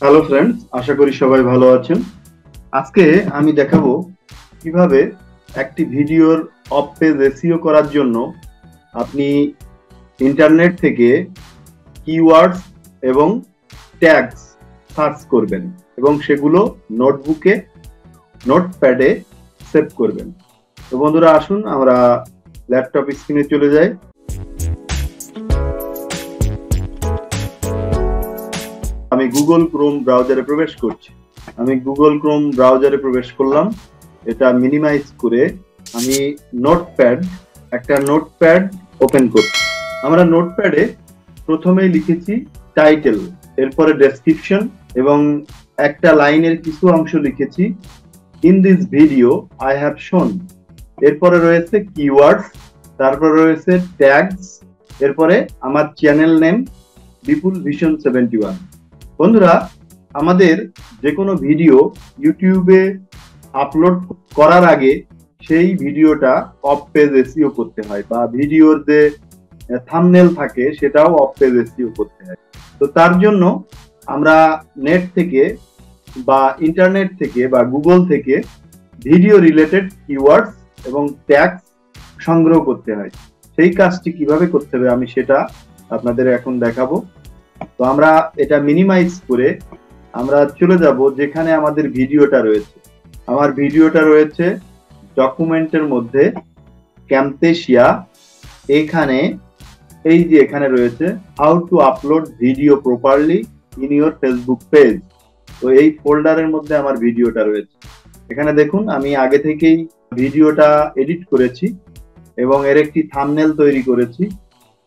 Hello friends, আশা করি সবাই ভালো আছেন। আজকে আমি দেখাবো কিভাবে একটি ভিডিওর অফ পেজ এসইও করার জন্য আপনি ইন্টারনেট থেকে কিওয়ার্ডস এবং ট্যাগস সার্চ করবেন এবং সেগুলো নোটবুকে নোটপ্যাডে সেভ করবেন। তো বন্ধুরা, আসুন আমরা ল্যাপটপ স্ক্রিনে চলে যাই। আমি গুগল ক্রোম ব্রাউজারে প্রবেশ করছি। আমি গুগল ক্রোম ব্রাউজারে প্রবেশ করলাম। এটা মিনিমাইজ করে আমি একটা নোটপ্যাড ওপেন করছি। আমরা নোটপ্যাডে প্রথমেই লিখেছি টাইটেল, এরপরে ডেসক্রিপশন এবং একটা লাইনের কিছু অংশ লিখেছি in this video I have শোন। এরপরে রয়েছে কিওয়ার্ডস, তারপরে রয়েছে ট্যাগস, এরপরে আমার চ্যানেল নেম BipulVision71। বন্ধুরা, আমাদের যে কোনো ভিডিও ইউটিউবে আপলোড করার আগে সেই ভিডিওটা অফ পেজ এসইও করতে হয়, বা ভিডিওর যে থাম্বনেল থাকে সেটাও অফ পেজ এসইও করতে হয়। তো তার জন্য আমরা নেট থেকে বা ইন্টারনেট থেকে বা গুগল থেকে ভিডিও রিলেটেড কিওয়ার্ডস এবং ট্যাগস সংগ্রহ করতে হয়। সেই কাজটি কিভাবে করতে হবে আমি সেটা আপনাদের এখন দেখাবো। তো আমরা এটা মিনিমাইজ করে আমরা চলে যাব যেখানে আমাদের ভিডিওটা রয়েছে। আমার ভিডিওটা রয়েছে ডকুমেন্টের মধ্যে ক্যামতেশিয়া। এখানে এই যে এখানে রয়েছে how to upload video properly in your Facebook page. তো এই ফোল্ডারের মধ্যে আমার ভিডিওটা রয়েছে। এখানে দেখুন, আমি আগে থেকেই ভিডিওটা এডিট করেছি এবং এর একটি থাম্বনেল তৈরি করেছি।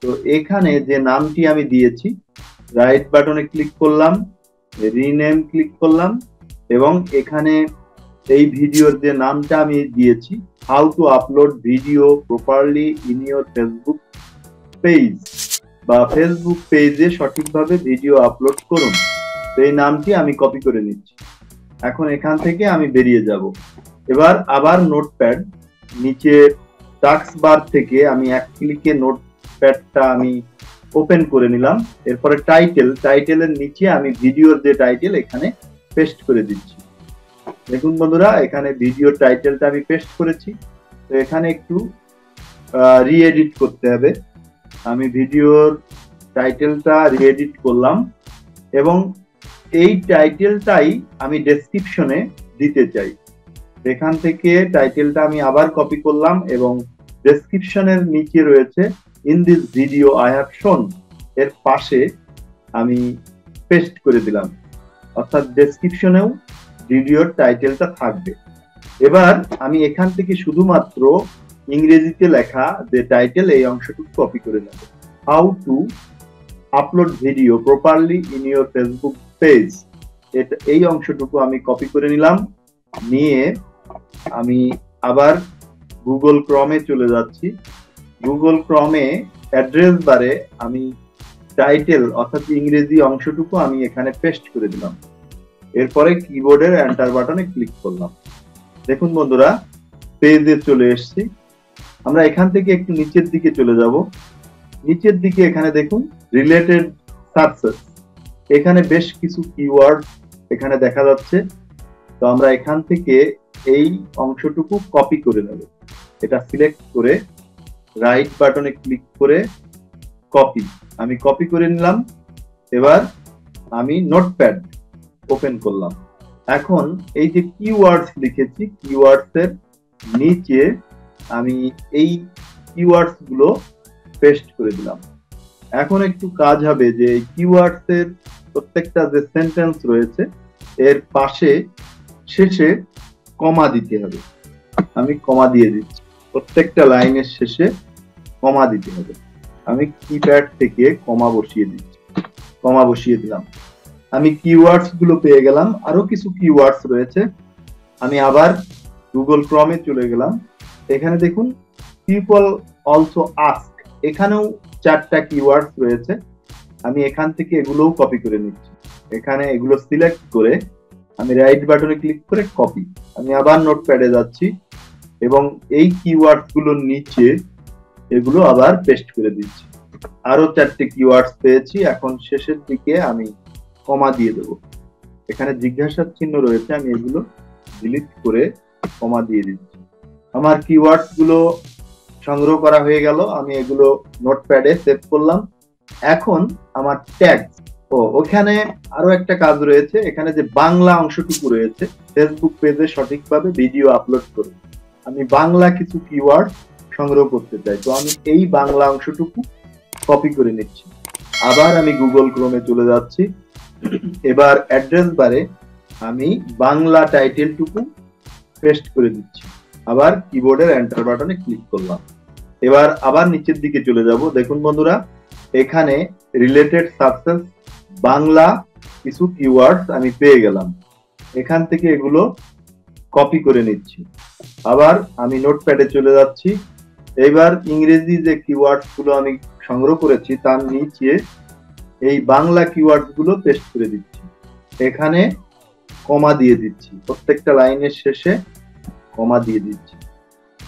তো এখানে যে নামটি আমি দিয়েছি, রাইট বাটনে ক্লিক করলাম, রিনেম ক্লিক করলাম এবং এখানে এই ভিডিওর যে নামটা আমি দিয়েছি how to upload video properly in your Facebook page, বা ফেসবুক পেজে সঠিকভাবে ভিডিও আপলোড করুন, এই নামটি আমি কপি করে নিচ্ছি। এখন এখান থেকে আমি বেরিয়ে যাব। এবার আবার নোটপ্যাড, নিচে টাস্ক বার থেকে আমি এক ক্লিকে নোটপ্যাডটা আমি ওপেন করে নিলাম। এরপরে টাইটেলের নিচে আমি ভিডিওর যে টাইটেল এখানে পেস্ট করে দিচ্ছি। দেখুন বন্ধুরা, এখানে ভিডিও টাইটেলটা আমি পেস্ট করেছি। তো এখানে একটু রিএডিট করতে হবে। আমি ভিডিওর টাইটেলটা রিএডিট করলাম এবং এই টাইটেলটাই আমি ডেসক্রিপশনে দিতে চাই। এখান থেকে টাইটেলটা আমি আবার কপি করলাম এবং ডেসক্রিপশনের নিচে রয়েছে in this video I have শোন, এর পাশে আমি পেস্ট করে দিলাম, অর্থাৎ ডেসক্রিপশনেও ভিডিওর টাইটেলটা থাকবে। এবার আমি এখান থেকে শুধুমাত্র ইংরেজিতে লেখা যে টাইটেল এই অংশটুকু কপি করে নেব। How to upload video properly in your Facebook page, এই অংশটুকু আমি কপি করে নিলাম। নিয়ে আমি আবার গুগল ক্রমে চলে যাচ্ছি। গুগল ক্রমে অ্যাড্রেস বারে আমি টাইটেল অর্থাৎ ইংরেজি অংশটুকু আমি এখানে পেস্ট করে দিলাম। এরপরে কিবোর্ডের এন্টার বাটনে ক্লিক করলাম। দেখুন বন্ধুরা, পেজে চলে এসেছি। আমরা এখান থেকে একটু নিচের দিকে চলে যাব। নিচের দিকে এখানে দেখুন রিলেটেড সার্চেস, এখানে বেশ কিছু কিওয়ার্ড এখানে দেখা যাচ্ছে। তো আমরা এখান থেকে এই অংশটুকু কপি করে নেব। এটা সিলেক্ট করে রাইট বাটনে ক্লিক করে কপি, আমি কপি করে নিলাম। এবার আমি নোটপ্যাড ওপেন করলাম। এখন এই যে কিওয়ার্ডস লিখেছি, কিওয়ার্ডস এর নিচে আমি এই কিওয়ার্ডস গুলো পেস্ট করে দিলাম। এখন একটু কাজ হবে যে কিওয়ার্ডস এর প্রত্যেকটা যে সেন্টেন্স রয়েছে এর পাশে শেষে কমা দিতে হবে। আমি কমা দিয়ে দিচ্ছি, প্রত্যেকটা লাইনের শেষে কমা দিতে হবে। আমি কিপ্যাড থেকে কমা বসিয়ে দিচ্ছি, কমা বসিয়ে দিলাম। আমি কিওয়ার্ডস গুলো পেয়ে গেলাম। আরো কিছু কিওয়ার্ডস রয়েছে। আমি আবার গুগল ক্রমে চলে গেলাম। এখানে দেখুন পিপল অলসো আস্ক, এখানেও 4টা কিওয়ার্ডস রয়েছে। আমি এখান থেকে এগুলোও কপি করে নিচ্ছি। এখানে এগুলো সিলেক্ট করে আমি রাইট বাটনে ক্লিক করে কপি, আমি আবার নোটপ্যাডে যাচ্ছি এবং এই কিওয়ার্ডস গুলোর নিচে এগুলো আবার পেস্ট করে দিচ্ছি। আরো 4টে কিওয়ার্ডস পেয়েছি। এখন শেষের দিকে আমি কমা দিয়ে দেব। এখানে জিজ্ঞাসার চিহ্ন রয়েছে, আমি এগুলো ডিলিট করে কমা দিয়ে দিচ্ছি। আমার কিওয়ার্ডস গুলো সংগ্রহ করা হয়ে গেল, আমি এগুলো নোটপ্যাডে সেভ করলাম। এখন আমার ট্যাগ, ওখানে আরো একটা কাজ রয়েছে, এখানে যে বাংলা অংশটুকু রয়েছে, ফেসবুক পেজে সঠিকভাবে ভিডিও আপলোড করব, আমি বাংলা কিছু কিওয়ার্ড সংগ্রহ করতে চাই, তো আমি এই বাংলা অংশটুকু কপি করে নিচ্ছি। আবার আমি গুগল ক্রোমে চলে যাচ্ছি, এবার অ্যাড্রেস বারে আমি বাংলা টাইটেলটুকু পেস্ট করে দিচ্ছি, আবার কিবোর্ডের এন্টার বাটনে ক্লিক করলাম। এবার আবার নিচের দিকে চলে যাব, দেখুন বন্ধুরা এখানে রিলেটেড সাবসেন্স বাংলা কিছু কিওয়ার্ডস আমি পেয়ে গেলাম, এখান থেকে এগুলো কপি করে নিচ্ছি। আবার আমি নোটপ্যাডে চলে যাচ্ছি, এবার ইংরেজি যে কিওয়ার্ডস গুলো আমি সংগ্রহ করেছি তার নিচে এই বাংলা কিওয়ার্ডস গুলো পেস্ট করে দিচ্ছি, এখানে কমা দিয়ে দিচ্ছি, প্রত্যেকটা লাইনের শেষে কমা দিয়ে দিচ্ছি,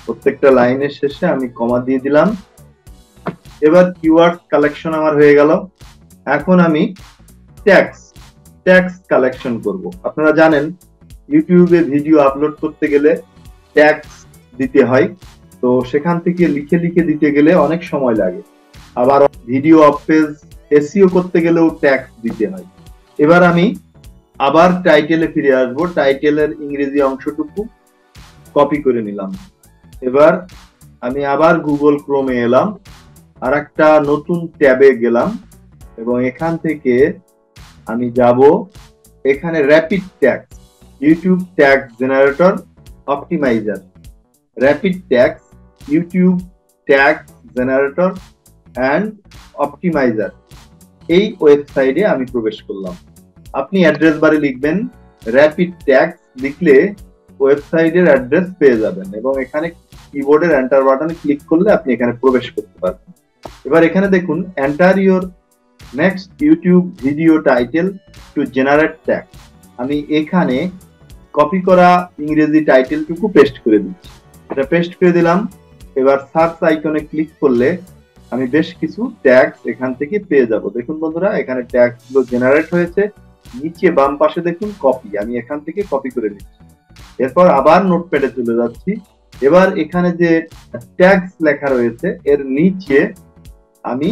প্রত্যেকটা লাইনের শেষে আমি কমা দিয়ে দিলাম। এবার কিওয়ার্ড কালেকশন আমার হয়ে গেল। এখন আমি ট্যাগস কালেকশন করব। আপনারা জানেন ইউটিউবে ভিডিও আপলোড করতে গেলে ট্যাগস দিতে হয়, তো সেখান থেকে লিখে লিখে দিতে গেলে অনেক সময় লাগে, আবার ভিডিও অফ পেজ এসইও করতে গেলেও ট্যাগস দিতে হয়। এবার আমি আবার টাইটেলে ফিরে আসবো, টাইটেলের ইংরেজি অংশটুকু কপি করে নিলাম। এবার আমি আবার গুগল ক্রোমে এলাম, আর একটা নতুন ট্যাবে গেলাম এবং এখান থেকে আমি যাব এখানে rapid tags, YouTube tag generator optimiser, rapid tags YouTube tag generator and optimiser, এই ওয়েবসাইটে আমি প্রবেশ করলাম। আপনি অ্যাড্রেস বারে লিখবেন র্যাপিড ট্যাগস, লিখলে ওয়েবসাইটের অ্যাড্রেস পেয়ে যাবেন এবং এখানে কিবোর্ডের এন্টার বাটনে ক্লিক করলে আপনি এখানে প্রবেশ করতে পারবেন। এবার এখানে দেখুন enter your next YouTube video title to generate tag, আমি এখানে কপি করা ইংরেজি টাইটেলটুকু পেস্ট করে দিচ্ছি, এটা পেস্ট করে দিলাম। এবার সার্চ আইকনে ক্লিক করলে আমি বেশ কিছু ট্যাগস এখান থেকে পেয়ে যাব। দেখুন বন্ধুরা এখানে ট্যাগস গুলো জেনারেট হয়েছে, নিচে বাম পাশে দেখুন কপি, আমি এখান থেকে কপি করে নিচ্ছি। এরপর আবার নোটপ্যাডে চলে যাচ্ছি, এবার এখানে যে ট্যাগস লেখা রয়েছে এর নিচে আমি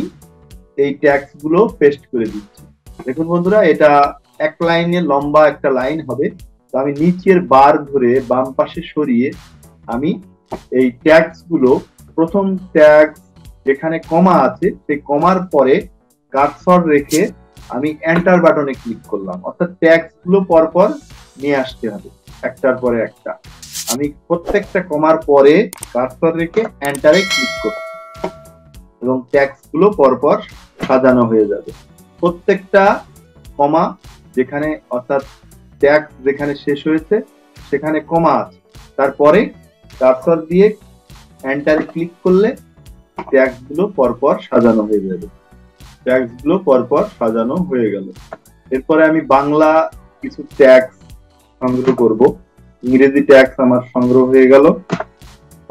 এই ট্যাগস গুলো পেস্ট করে দিচ্ছি। দেখুন বন্ধুরা এটা এক লাইনে লম্বা একটা লাইন হবে, তো আমি নিচের বার ধরে বাম পাশে সরিয়ে আমি এই ট্যাগস গুলো, প্রথম ট্যাগ যেখানে কমা আছে সেই কমার পরে কার্সর রেখে আমি এন্টার বাটনে ক্লিক করলাম, অর্থাৎ ট্যাগস গুলো পরপর নিয়ে আসতে হবে একটার পরে একটা। আমি প্রত্যেকটা কমার পরে কার্সর রেখে এন্টারে ক্লিক করব এবং ট্যাগস গুলো পরপর সাজানো হয়ে যাবে। প্রত্যেকটা কমা যেখানে, অর্থাৎ ট্যাগ যেখানে শেষ হয়েছে সেখানে কমা আছে, তারপরে কার্সর দিয়ে এন্টারে ক্লিক করলে ট্যাগস গুলো পরপর সাজানো হয়ে যাবে। ট্যাগস গুলো পরপর সাজানো হয়ে গেল। এরপরে আমি বাংলা কিছু ট্যাগস সংগ্রহ করব, ইংরেজি ট্যাগস আমার সংগ্রহ হয়ে গেল,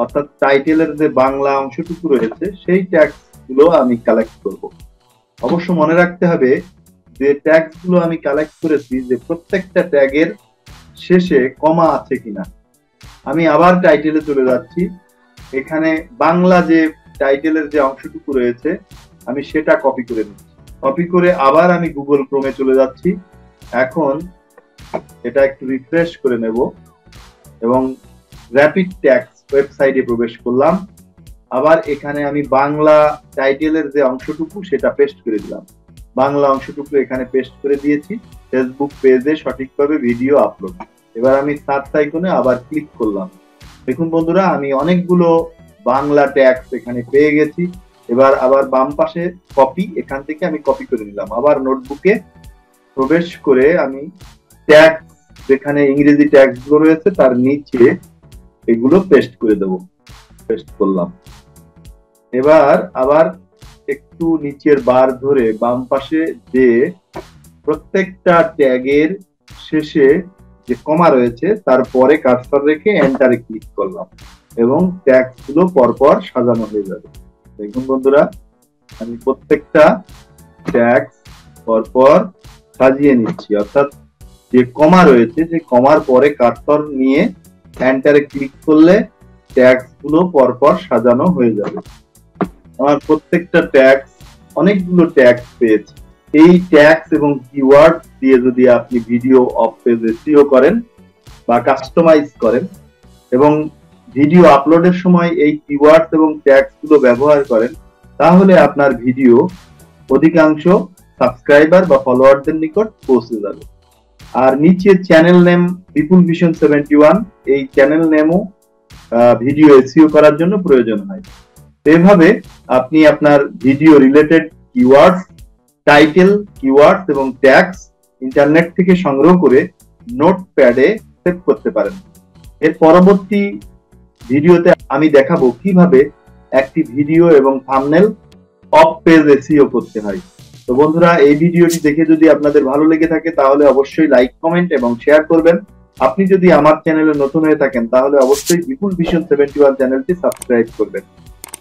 অর্থাৎ টাইটেলের যে বাংলা অংশটুকু রয়েছে সেই ট্যাগস গুলো আমি কালেক্ট করব। অবশ্য মনে রাখতে হবে যে ট্যাগস গুলো আমি কালেক্ট করেছি যে প্রত্যেকটা ট্যাগের শেষে কমা আছে কিনা। আমি আবার টাইটেলে চলে যাচ্ছি, এখানে বাংলা যে টাইটেলের যে অংশটুকু রয়েছে আমি সেটা কপি করে নিচ্ছি, কপি করে আবার আমি গুগল ক্রোমে চলে যাচ্ছি। এখন এটা একটু রিফ্রেশ করে নেব এবং র্যাপিড ট্যাগস ওয়েবসাইটে প্রবেশ করলাম। আবার এখানে আমি বাংলা টাইটেলের যে অংশটুকু সেটা পেস্ট করে দিলাম, বাংলা অংশটুকু এখানে পেস্ট করে দিয়েছি। ফেসবুক পেজে সঠিকভাবে ভিডিও আপলোড, এবার আমি সার্চ আইকনে আবার ক্লিক করলাম। দেখুন বন্ধুরা আমি অনেকগুলো বাংলা ট্যাগস এখানে পেয়ে গেছি। এবার আবার বাম পাশে কপি, এখান থেকে আমি কপি করে নিলাম, আবার নোটবুকে প্রবেশ করে আমি ট্যাগস যেখানে ইংরেজি ট্যাগস গুলো রয়েছে তার নিচে এগুলো পেস্ট করে দেব, পেস্ট করলাম। এবার আবার একটু নিচের বার ধরে বাম পাশে যে প্রত্যেকটা ট্যাগের শেষে যে কমা রয়েছে তারপরে কার্সর রেখে এন্টারে ক্লিক করলাম এবং ট্যাগস গুলো পরপর সাজানো হয়ে যাবে। দেখুন বন্ধুরা আমি প্রত্যেকটা ট্যাগস পরপর সাজিয়ে নিচ্ছি, অর্থাৎ যে কমা রয়েছে, যে কমার পরে কার্সর নিয়ে এন্টারে ক্লিক করলে ট্যাগস গুলো পরপর সাজানো হয়ে যাবে। আমার প্রত্যেকটা ট্যাগস, অনেকগুলো ট্যাগস পেয়েছে। এই ট্যাগস এবং কিওয়ার্ড দিয়ে যদি আপনি ভিডিও অফ পেজ এসইও করেন বা কাস্টমাইজ করেন এবং ভিডিও আপলোডের সময় এই কিওয়ার্ড এবং ট্যাগস গুলো ব্যবহার করেন, তাহলে আপনার ভিডিও অধিকাংশ সাবস্ক্রাইবার বা ফলোয়ারদের নিকট পৌঁছে যাবে। আর নিচে চ্যানেল নেম BipulVision71, এই চ্যানেল নেমও ভিডিও এসইও করার জন্য প্রয়োজন হয়। এভাবে আপনি আপনার video related keywords, title, keywords এবং ট্যাগস ইন্টারনেট থেকে সংগ্রহ করে নোটপ্যাডে সেভ করতে পারেন। এর পরবর্তী ভিডিওতে আমি দেখাবো কিভাবে একটি ভিডিও এবং থাম্বনেল অফ পেজ এসইও করতে হয়। তো বন্ধুরা, এই ভিডিওটি দেখে যদি আপনাদের ভালো লেগে থাকে তাহলে অবশ্যই লাইক, কমেন্ট এবং শেয়ার করবেন। আপনি যদি আমার চ্যানেলে নতুন হয়ে থাকেন তাহলে অবশ্যই BipulVision71 চ্যানেলটি সাবস্ক্রাইব করবেন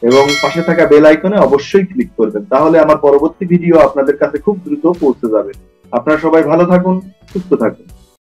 এবং পাশে থাকা বেল আইকনে অবশ্যই ক্লিক করবেন। তাহলে আমার পরবর্তী ভিডিও আপনাদের কাছে খুব দ্রুত পৌঁছে যাবে। আপনারা সবাই ভালো থাকুন, সুস্থ থাকুন।